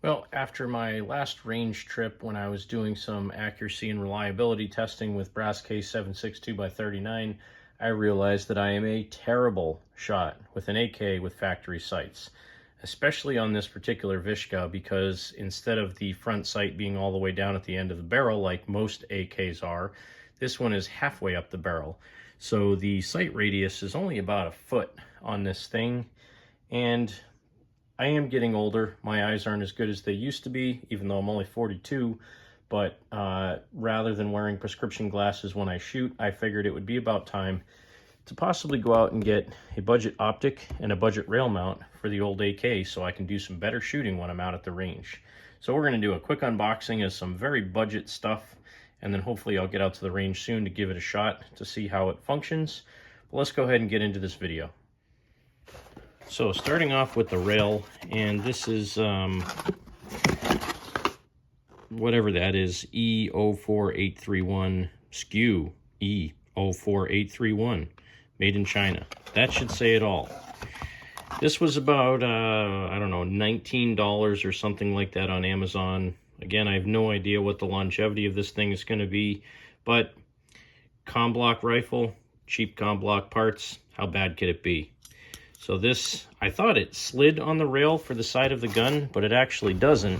Well, after my last range trip when I was doing some accuracy and reliability testing with brass case 7.62 by 39, I realized that I am a terrible shot with an AK with factory sights, especially on this particular Vishka, because instead of the front sight being all the way down at the end of the barrel like most AKs are, this one is halfway up the barrel. So the sight radius is only about a foot on this thing, and I am getting older. My eyes aren't as good as they used to be, even though I'm only 42. But rather than wearing prescription glasses when I shoot, I figured it would be about time to possibly go out and get a budget optic and a budget rail mount for the old AK so I can do some better shooting when I'm out at the range. So we're going to do a quick unboxing of some very budget stuff, and then hopefully I'll get out to the range soon to give it a shot to see how it functions. But let's go ahead and get into this video. So starting off with the rail, and this is whatever that is, E04831 SKU E04831, made in China. That should say it all. This was about I don't know, $19 or something like that on Amazon. Again, I have no idea what the longevity of this thing is going to be, but comm block rifle, cheap comm block parts, how bad could it be? So this, I thought it slid on the rail for the side of the gun, but it actually doesn't.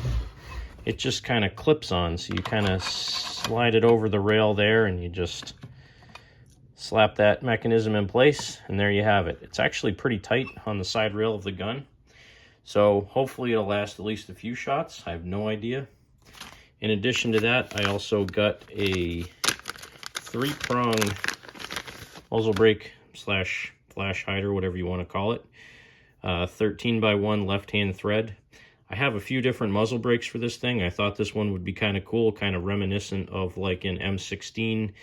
It just kind of clips on, so you kind of slide it over the rail there and you just slap that mechanism in place, and there you have it. It's actually pretty tight on the side rail of the gun, so hopefully it'll last at least a few shots. I have no idea. In addition to that, I also got a 3-prong muzzle brake slash flash hider, whatever you want to call it. 13x1 left-hand thread. I have a few different muzzle brakes for this thing. I thought this one would be kind of cool, kind of reminiscent of like an M16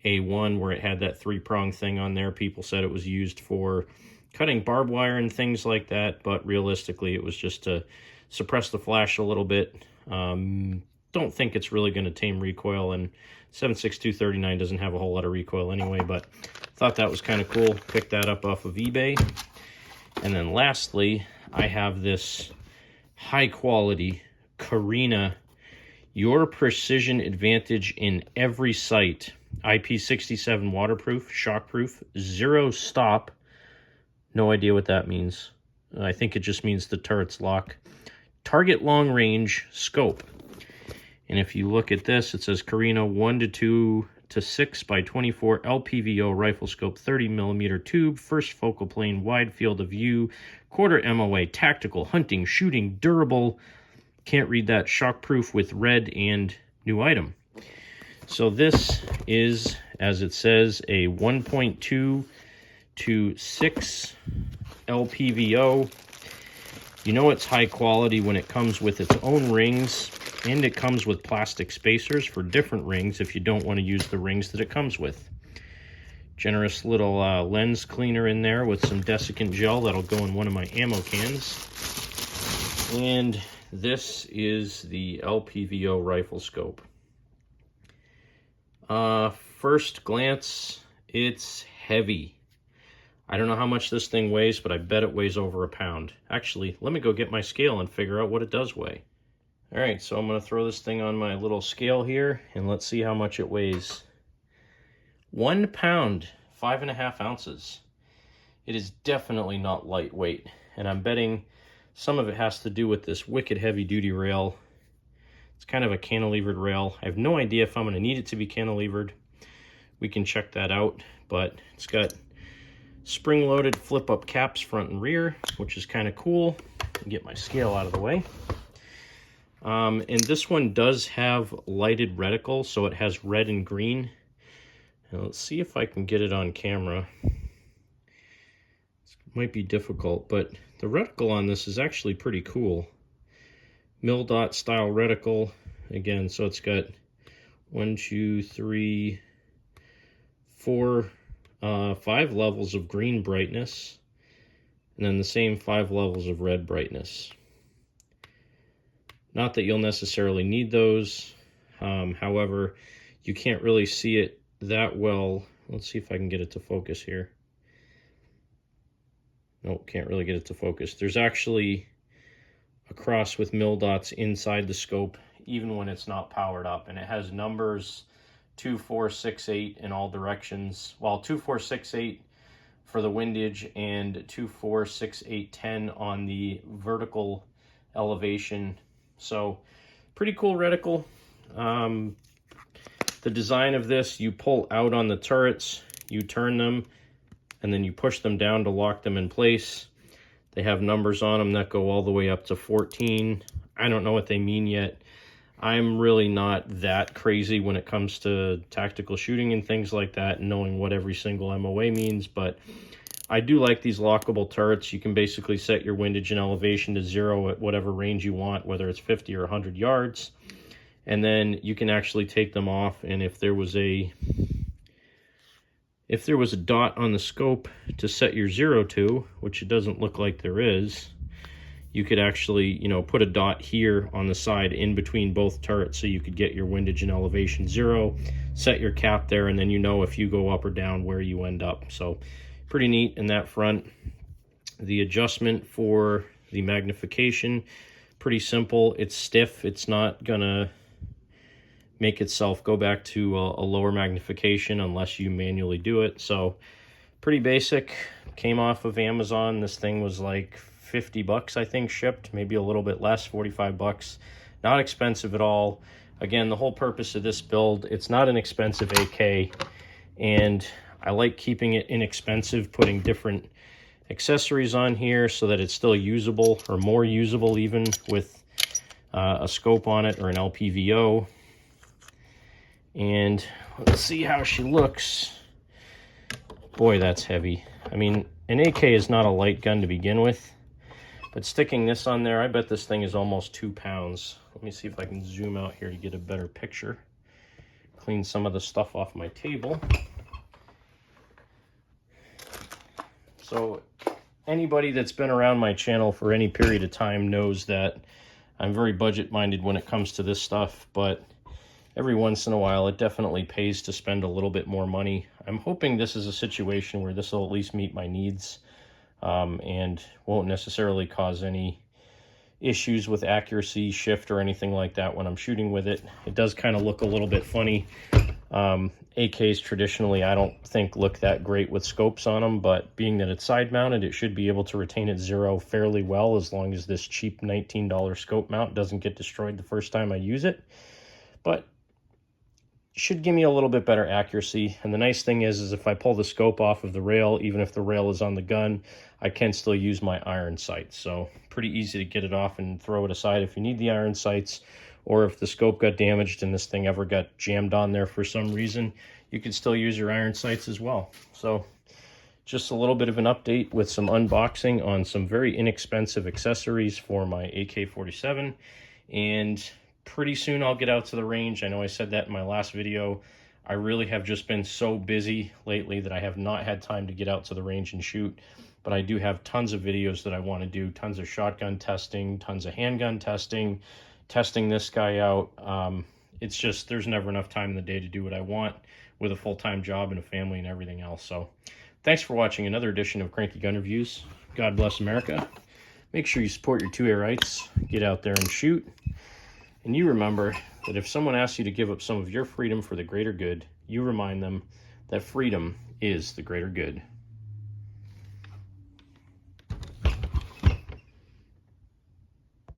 A1 where it had that 3-prong thing on there. People said it was used for cutting barbed wire and things like that, but realistically it was just to suppress the flash a little bit. Don't think it's really going to tame recoil, and 7.62 doesn't have a whole lot of recoil anyway, but thought that was kind of cool. Picked that up off of eBay. And then lastly, I have this high quality Karrina, your precision advantage in every sight, IP67 waterproof, shockproof, 0 stop. No idea what that means. I think it just means the turret's lock. Target long range scope. And if you look at this, it says Karrina 1:2 to 6 by 24 LPVO rifle scope, 30mm tube, first focal plane, wide field of view, quarter MOA, tactical, hunting, shooting, durable. Can't read that. Shockproof with red and new item. So this is, as it says, a 1.2 to 6 LPVO. You know it's high quality when it comes with its own rings, and it comes with plastic spacers for different rings if you don't want to use the rings that it comes with. Generous little lens cleaner in there with some desiccant gel that'll go in one of my ammo cans. And this is the LPVO rifle scope. First glance, it's heavy. I don't know how much this thing weighs, but I bet it weighs over a pound. Actually, let me go get my scale and figure out what it does weigh. All right, so I'm going to throw this thing on my little scale here, and let's see how much it weighs. 1 pound, 5.5 ounces. It is definitely not lightweight, and I'm betting some of it has to do with this wicked heavy-duty rail. It's kind of a cantilevered rail. I have no idea if I'm going to need it to be cantilevered. We can check that out, but it's got spring-loaded flip-up caps front and rear, which is kind of cool. Get my scale out of the way. And this one does have lighted reticle, so it has red and green. Now let's see if I can get it on camera. It might be difficult, but the reticle on this is actually pretty cool. Mil dot style reticle. Again, so it's got 1, 2, 3, 4, 5 levels of green brightness, and then the same 5 levels of red brightness. Not that you'll necessarily need those. However, you can't really see it that well. Let's see if I can get it to focus here. Nope, can't really get it to focus. There's actually across with mil dots inside the scope, even when it's not powered up. And it has numbers 2, 4, 6, 8 in all directions. Well, 2, 4, 6, 8 for the windage, and 2, 4, 6, 8, 10 on the vertical elevation. So pretty cool reticle. The design of this, you pull out on the turrets, you turn them, and then you push them down to lock them in place. They have numbers on them that go all the way up to 14. I don't know what they mean yet. I'm really not that crazy when it comes to tactical shooting and things like that, knowing what every single MOA means, but I do like these lockable turrets. You can basically set your windage and elevation to 0 at whatever range you want, whether it's 50 or 100 yards. And then you can actually take them off, and if there was a dot on the scope to set your 0 to, which it doesn't look like there is, you could actually, you know, put a dot here on the side in between both turrets, so you could get your windage and elevation 0, set your cap there, and then you know if you go up or down where you end up. So pretty neat in that front. The adjustment for the magnification, pretty simple. It's stiff. It's not gonna make itself go back to a lower magnification unless you manually do it. So pretty basic. Came off of Amazon. This thing was like 50 bucks, I think, shipped, maybe a little bit less, 45 bucks. Not expensive at all. Again, the whole purpose of this build, it's not an expensive AK, and I like keeping it inexpensive, putting different accessories on here so that it's still usable, or more usable even, with a scope on it or an LPVO. And let's see how she looks. Boy, that's heavy. I mean, an AK is not a light gun to begin with, but sticking this on there, I bet this thing is almost 2 pounds. Let me see if I can zoom out here to get a better picture. Clean some of the stuff off my table. So anybody that's been around my channel for any period of time knows that I'm very budget-minded when it comes to this stuff, but every once in a while it definitely pays to spend a little bit more money. I'm hoping this is a situation where this will at least meet my needs, and won't necessarily cause any issues with accuracy, shift, or anything like that when I'm shooting with it. It does kind of look a little bit funny. AKs traditionally, I don't think, look that great with scopes on them, but being that it's side mounted, it should be able to retain its 0 fairly well, as long as this cheap $19 scope mount doesn't get destroyed the first time I use it. But should give me a little bit better accuracy. And the nice thing is if I pull the scope off of the rail, even if the rail is on the gun, I can still use my iron sights. So pretty easy to get it off and throw it aside if you need the iron sights, or if the scope got damaged and this thing ever got jammed on there for some reason, you can still use your iron sights as well. So just a little bit of an update with some unboxing on some very inexpensive accessories for my AK-47, and pretty soon I'll get out to the range. I know I said that in my last video. I really have just been so busy lately that I have not had time to get out to the range and shoot, but I do have tons of videos that I want to do, tons of shotgun testing, tons of handgun testing, testing this guy out. It's just, there's never enough time in the day to do what I want with a full-time job and a family and everything else. So thanks for watching another edition of Cranky Gun Reviews. God bless America. Make sure you support your 2A rights. Get out there and shoot. And you remember that if someone asks you to give up some of your freedom for the greater good, you remind them that freedom is the greater good.